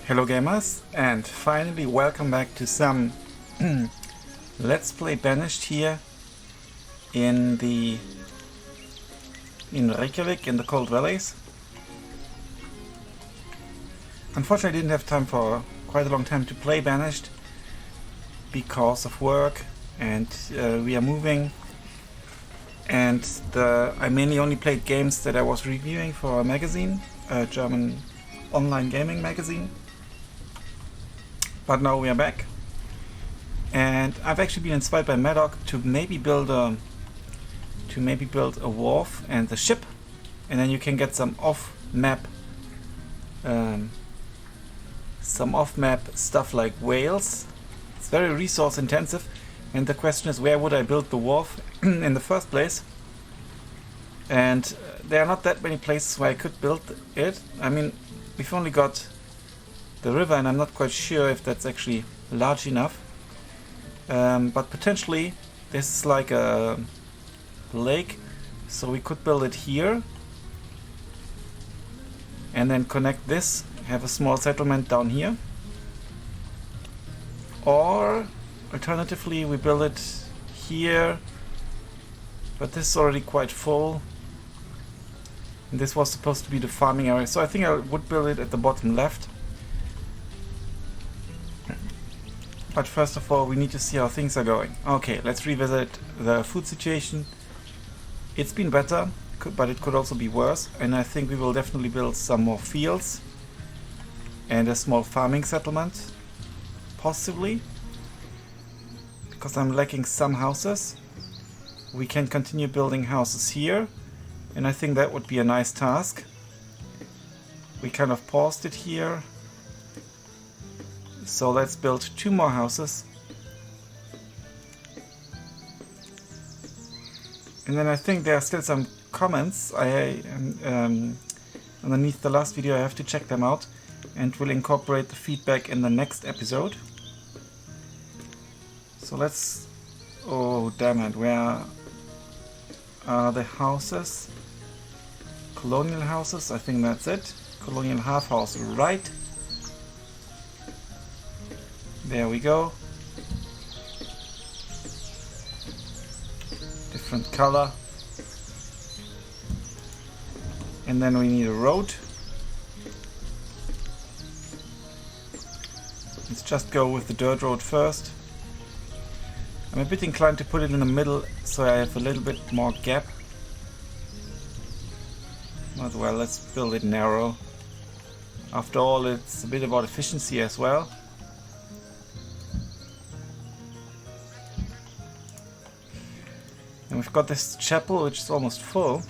Hello gamers, and finally welcome back to some Let's Play Banished here in Reykjavik in the Cold Valleys. Unfortunately I didn't have time for quite a long time to play Banished because of work, and we are moving, and I mainly only played games that I was reviewing for a magazine, a German online gaming magazine. But now we are back, and I've actually been inspired by Maddock to maybe build a wharf and a ship, and then you can get some off-map stuff like whales. It's very resource intensive, and the question is, where would I build the wharf in the first place? And there are not that many places where I could build it. I mean, we've only got the river, and I'm not quite sure if that's actually large enough. But potentially this is like a lake, so we could build it here and then connect this, have a small settlement down here. Or alternatively we build it here, but this is already quite full. And this was supposed to be the farming area, so I think I would build it at the bottom left. But first of all, we need to see how things are going. Okay, let's revisit the food situation. It's been better, but it could also be worse. And I think we will definitely build some more fields and a small farming settlement, possibly. Because I'm lacking some houses. We can continue building houses here, and I think that would be a nice task. We kind of paused it here. So let's build 2 more houses. And then I think there are still some comments underneath the last video. I have to check them out, and will incorporate the feedback in the next episode. So let's... oh damn it, where are the houses? Colonial houses, I think that's it. Colonial half house, right? There we go. Different color. And then we need a road. Let's just go with the dirt road first. I'm a bit inclined to put it in the middle, so I have a little bit more gap. But well, let's build it narrow. After all, it's a bit about efficiency as well. And we've got this chapel, which is almost full.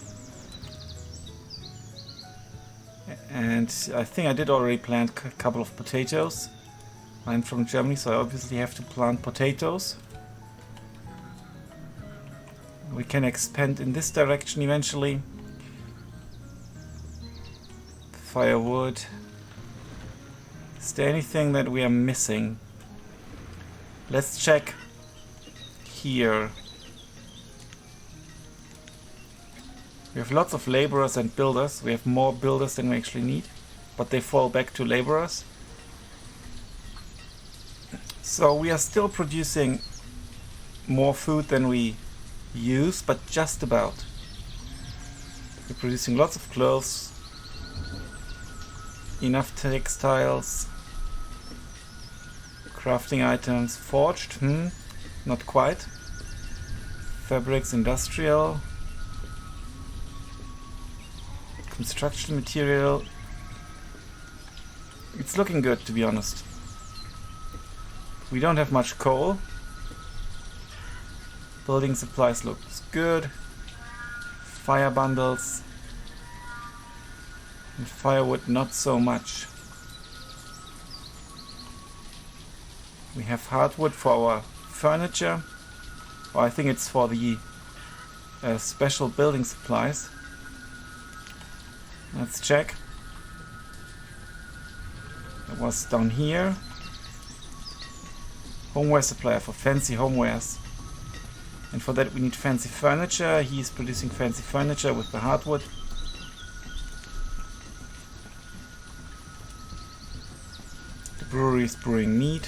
And I think I did already plant a couple of potatoes. I'm from Germany, so I obviously have to plant potatoes. We can expand in this direction eventually. Firewood. Is there anything that we are missing? Let's check here. We have lots of laborers and builders. We have more builders than we actually need, but they fall back to laborers. So we are still producing more food than we use, but just about. We're producing lots of clothes, enough textiles, crafting items, forged, not quite. Fabrics, industrial. Construction material. It's looking good, to be honest. We don't have much coal. Building supplies looks good. Fire bundles. And firewood not so much. We have hardwood for our furniture. Or I think it's for the special building supplies. Let's check. It was down here. Homeware supplier for fancy homewares. And for that we need fancy furniture. He is producing fancy furniture with the hardwood. brewery is brewing mead.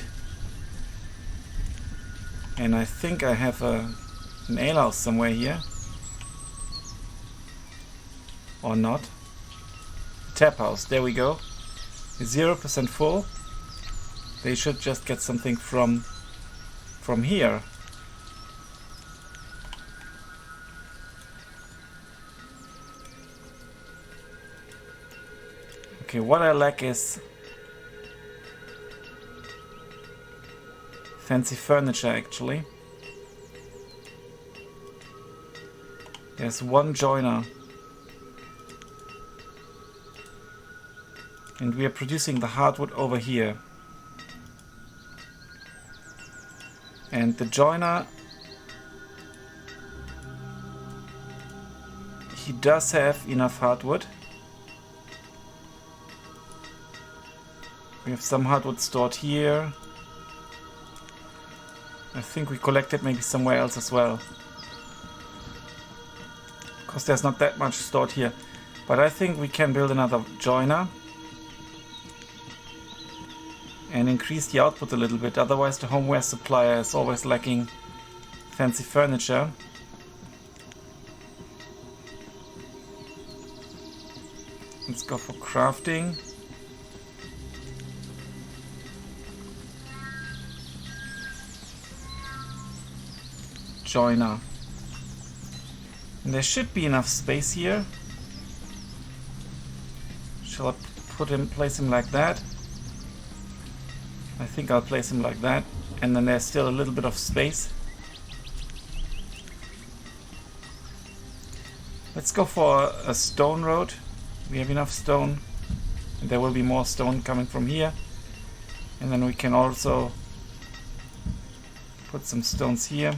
And I think I have an alehouse somewhere here. Or not. Tap house, there we go. 0% full. They should just get something from here. Okay, what I lack is fancy furniture actually. There's one joiner. And we are producing the hardwood over here. And the joiner, he does have enough hardwood. We have some hardwood stored here. I think we collected maybe somewhere else as well. Because there's not that much stored here. But I think we can build another joiner. And increase the output a little bit. Otherwise the homeware supplier is always lacking fancy furniture. Let's go for crafting. Joiner. And there should be enough space here. Shall I place him like that? I think I'll place him like that. And then there's still a little bit of space. Let's go for a stone road. We have enough stone. And there will be more stone coming from here. And then we can also put some stones here.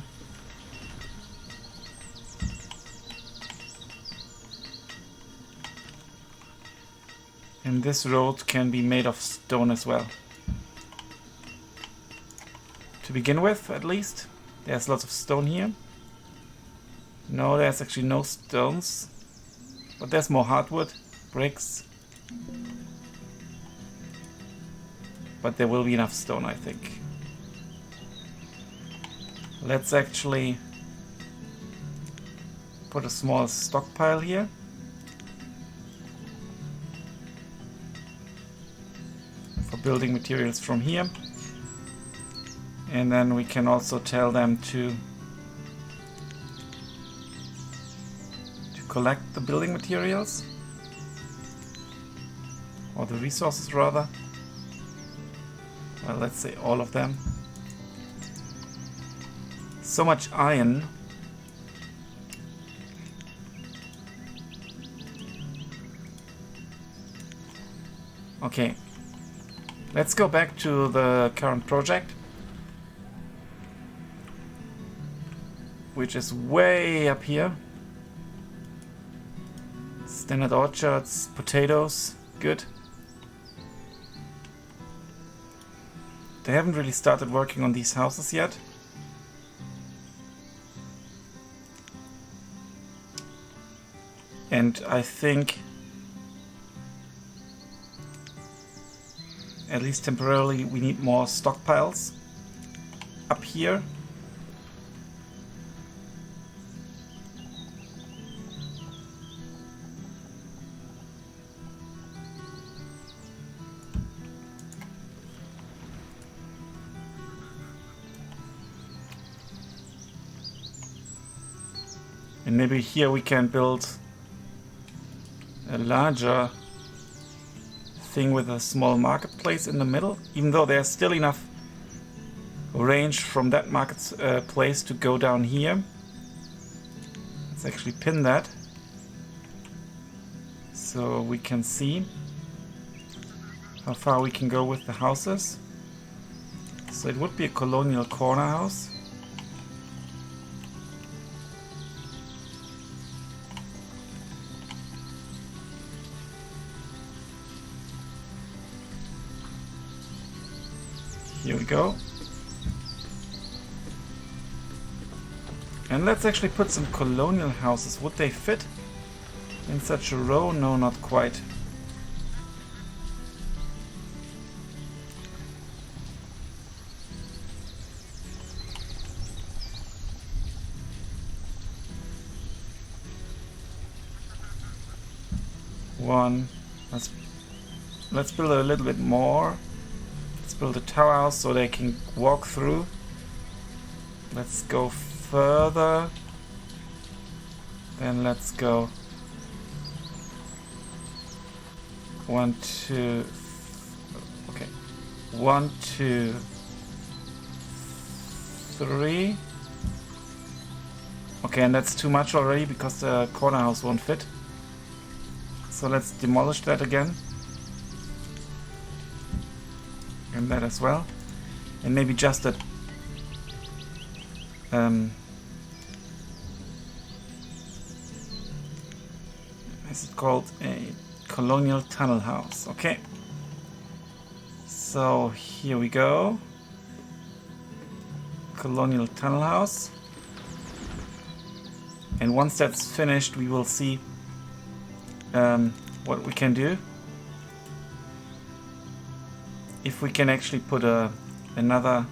And this road can be made of stone as well. To begin with, at least. There's lots of stone here. No, there's actually no stones. But there's more hardwood, bricks. But there will be enough stone, I think. Let's actually put a small stockpile here. For building materials from here. And then we can also tell them to collect the building materials. Or the resources rather. Well, let's say all of them. So much iron. Okay. Let's go back to the current project. Which is way up here. Standard orchards, potatoes, good. They haven't really started working on these houses yet. And I think, at least temporarily, we need more stockpiles up here. And maybe here we can build a larger thing with a small marketplace in the middle, even though there's still enough range from that marketplace to go down here. Let's actually pin that so we can see how far we can go with the houses. So it would be a colonial corner house. Here we go. And let's actually put some colonial houses. Would they fit in such a row? No, not quite. one. Let's build a little bit more. Let's build a tower house so they can walk through. Let's go further. Then let's go 1, 2. Okay, 1, 2, 3. Okay, and that's too much already because the corner house won't fit. So let's demolish that again. And that as well. And maybe just that is it called a colonial tunnel house? Okay. So here we go. Colonial tunnel house. And once that's finished, we will see what we can do. If we can actually put another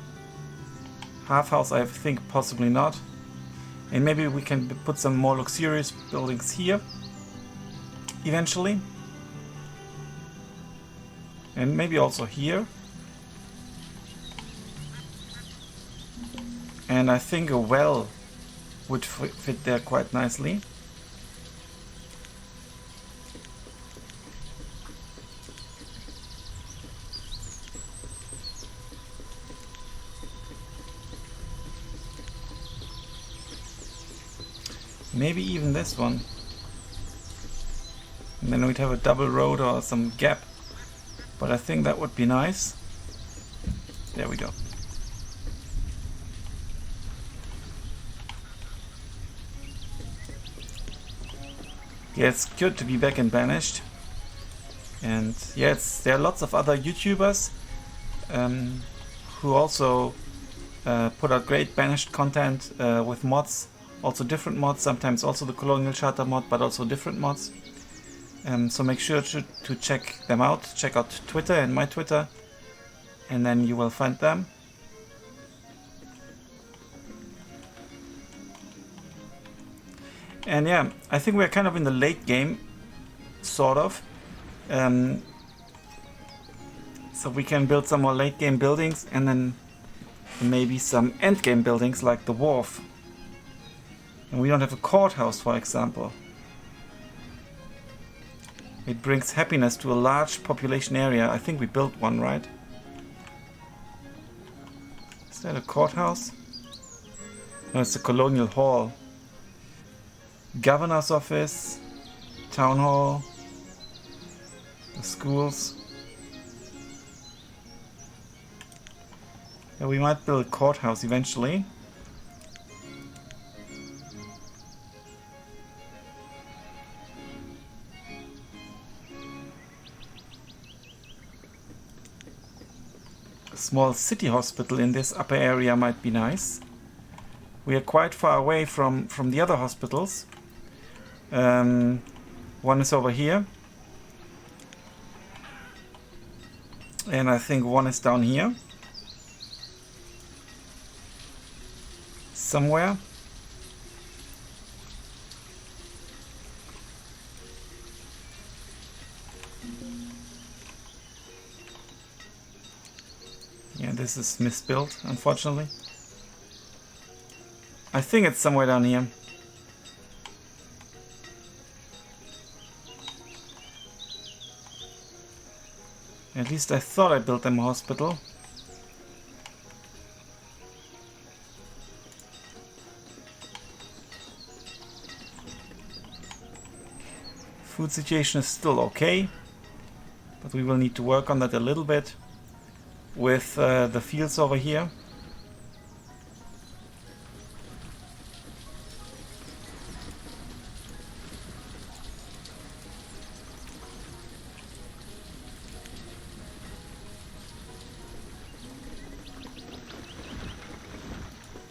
half house, I think possibly not. And maybe we can put some more luxurious buildings here eventually. And maybe also here. And I think a well would fit there quite nicely. Maybe even this one. And then we'd have a double road or some gap. But I think that would be nice. There we go. Yeah, it's good to be back in Banished. And yeah, there are lots of other YouTubers who also put out great Banished content with mods. Also different mods, sometimes also the Colonial Charter mod, but also different mods. So make sure to check them out. Check out Twitter and my Twitter, and then you will find them. And yeah, I think we're kind of in the late game, sort of. So we can build some more late game buildings, and then maybe some end game buildings like the wharf. And we don't have a courthouse, for example. It brings happiness to a large population area. I think we built one, right? Is that a courthouse? No, it's a colonial hall. Governor's office, town hall, the schools. Yeah, we might build a courthouse eventually. A small city hospital in this upper area might be nice. We are quite far away from the other hospitals. One is over here. And I think one is down here. Somewhere. Yeah, this is misbuilt, unfortunately. I think it's somewhere down here. At least I thought I built them a hospital. Food situation is still okay, but we will need to work on that a little bit with the fields over here.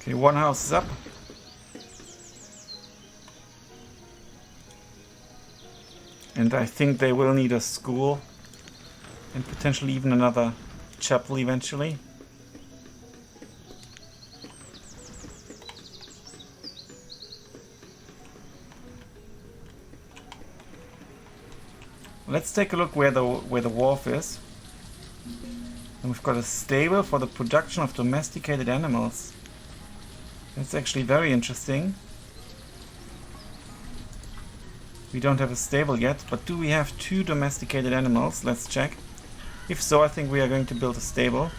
Okay, one house is up. And I think they will need a school and potentially even another chapel eventually. let's take a look where the wharf is. And we've got a stable for the production of domesticated animals. That's actually very interesting. We don't have a stable yet, but do we have 2 domesticated animals? Let's check. If so, I think we are going to build a stable.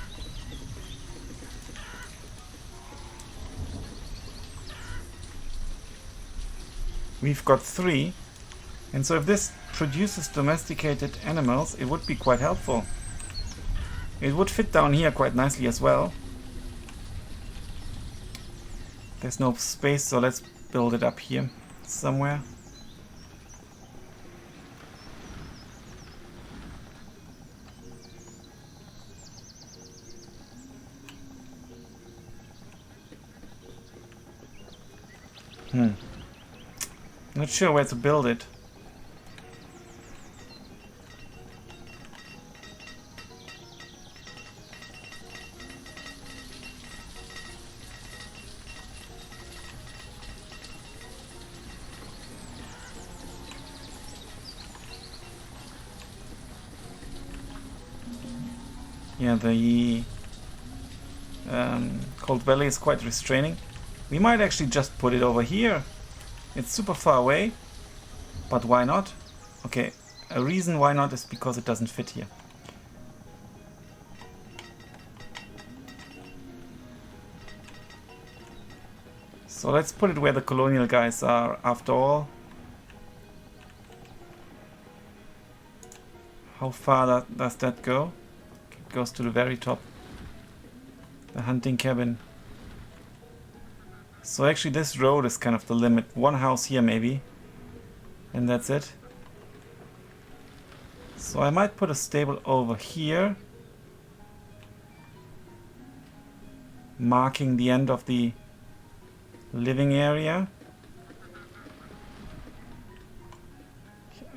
We've got 3. And so if this produces domesticated animals, it would be quite helpful. It would fit down here quite nicely as well. There's no space, so let's build it up here somewhere. Not sure where to build it. Yeah, the Cold Valley is quite restraining. We might actually just put it over here. It's super far away, but why not? Okay, a reason why not is because it doesn't fit here. So let's put it where the colonial guys are after all. How far does that go? It goes to the very top. The hunting cabin. So actually this road is kind of the limit. One house here maybe. And that's it. So I might put a stable over here. Marking the end of the living area.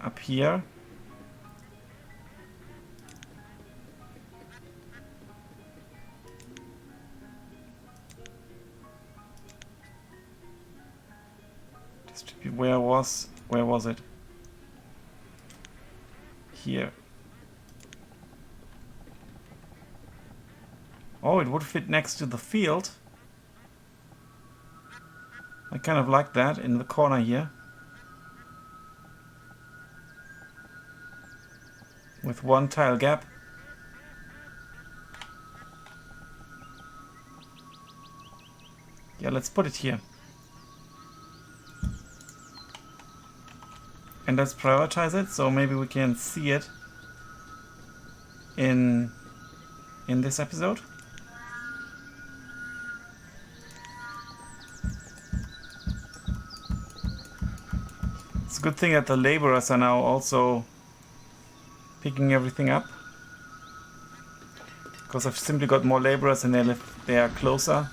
Up here. Where was it? Here. Oh, it would fit next to the field. I kind of like that in the corner here. With 1 tile gap. Yeah, let's put it here. And let's prioritize it, so maybe we can see it in this episode. It's a good thing that the laborers are now also picking everything up. Because I've simply got more laborers and they are closer.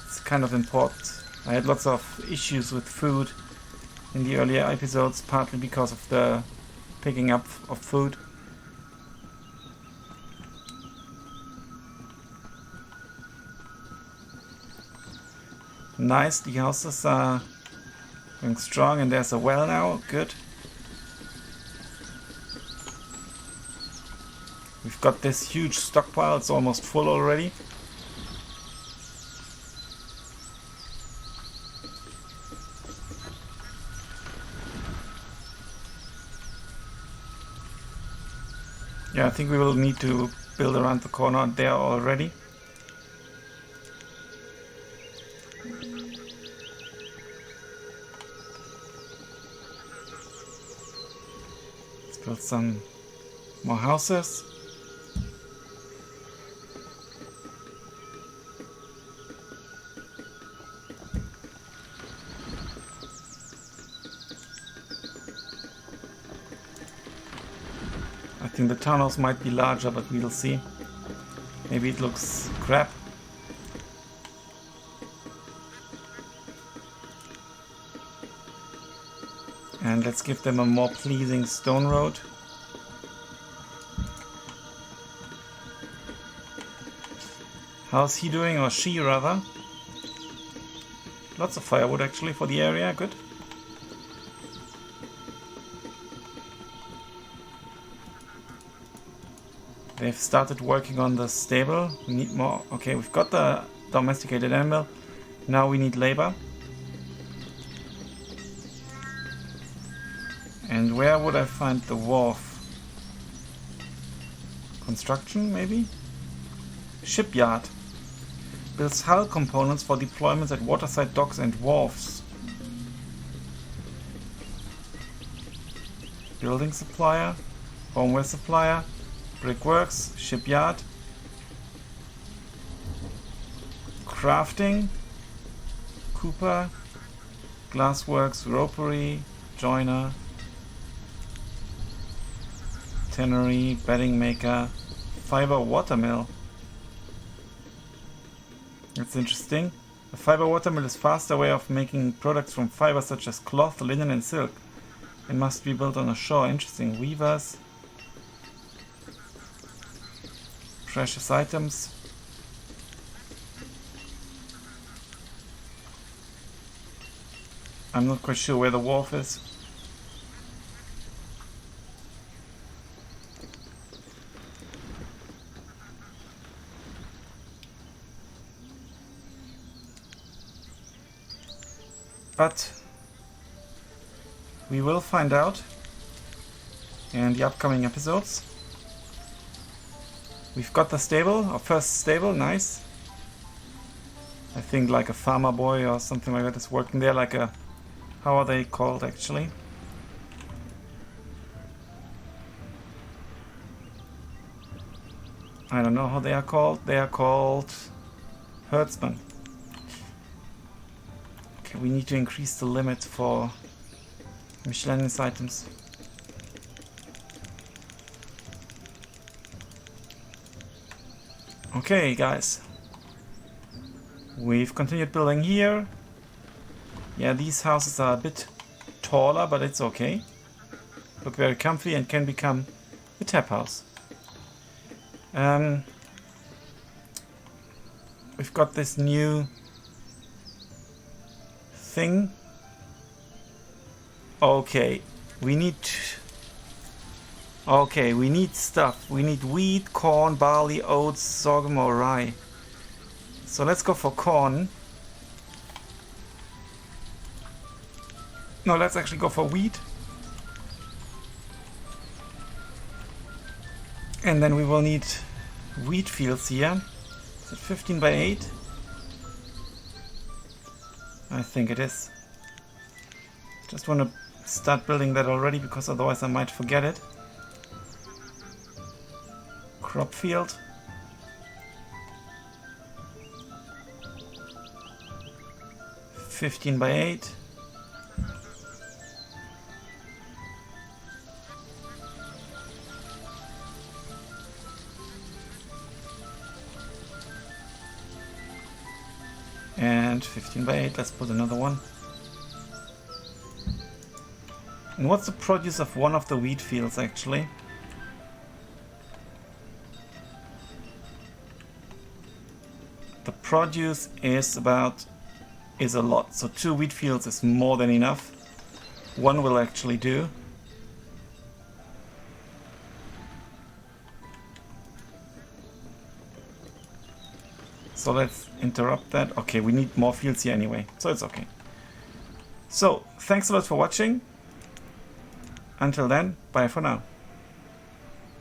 It's kind of important. I had lots of issues with food in the earlier episodes, partly because of the picking up of food. Nice, the houses are going strong and there's a well now, good. We've got this huge stockpile, it's almost full already. Yeah, I think we will need to build around the corner there already. Let's build some more houses. I think the tunnels might be larger, but we'll see. Maybe it looks crap. And let's give them a more pleasing stone road. How's he doing, or she rather? Lots of firewood actually for the area, good. They've started working on the stable. We need more. Okay, we've got the domesticated animal. Now we need labor. And where would I find the wharf? Construction, maybe? Shipyard. Builds hull components for deployments at waterside docks and wharfs. Building supplier. Homeware supplier. Brickworks. Shipyard. Crafting. Cooper. Glassworks. Ropery. Joiner. Tannery. Bedding maker. Fiber watermill. That's interesting. A fiber watermill is a faster way of making products from fiber such as cloth, linen and silk. It must be built on a shore. Interesting. Weavers. Precious items. I'm not quite sure where the wharf is. But we will find out in the upcoming episodes. We've got the stable, our first stable, nice. I think like a farmer boy or something like that is working there, like a... How are they called actually? I don't know how they are called. They are called herdsmen. Okay, we need to increase the limit for miscellaneous items. Okay, guys. We've continued building here. Yeah, these houses are a bit taller, but it's okay. Look very comfy and can become a tap house. We've got this new thing. Okay, we need stuff. We need wheat, corn, barley, oats, sorghum or rye. So let's go for corn. No, let's actually go for wheat. And then we will need wheat fields here. Is it 15 by 8? I think it is. Just want to start building that already because otherwise I might forget it. Crop field. $15 by 8. And 15 by 8, let's put another one. And what's the produce of one of the wheat fields actually? The produce is a lot, so 2 wheat fields is more than enough. One will actually do. So let's interrupt that. Okay, we need more fields here anyway, so it's okay. So, thanks a lot for watching. Until then, bye for now.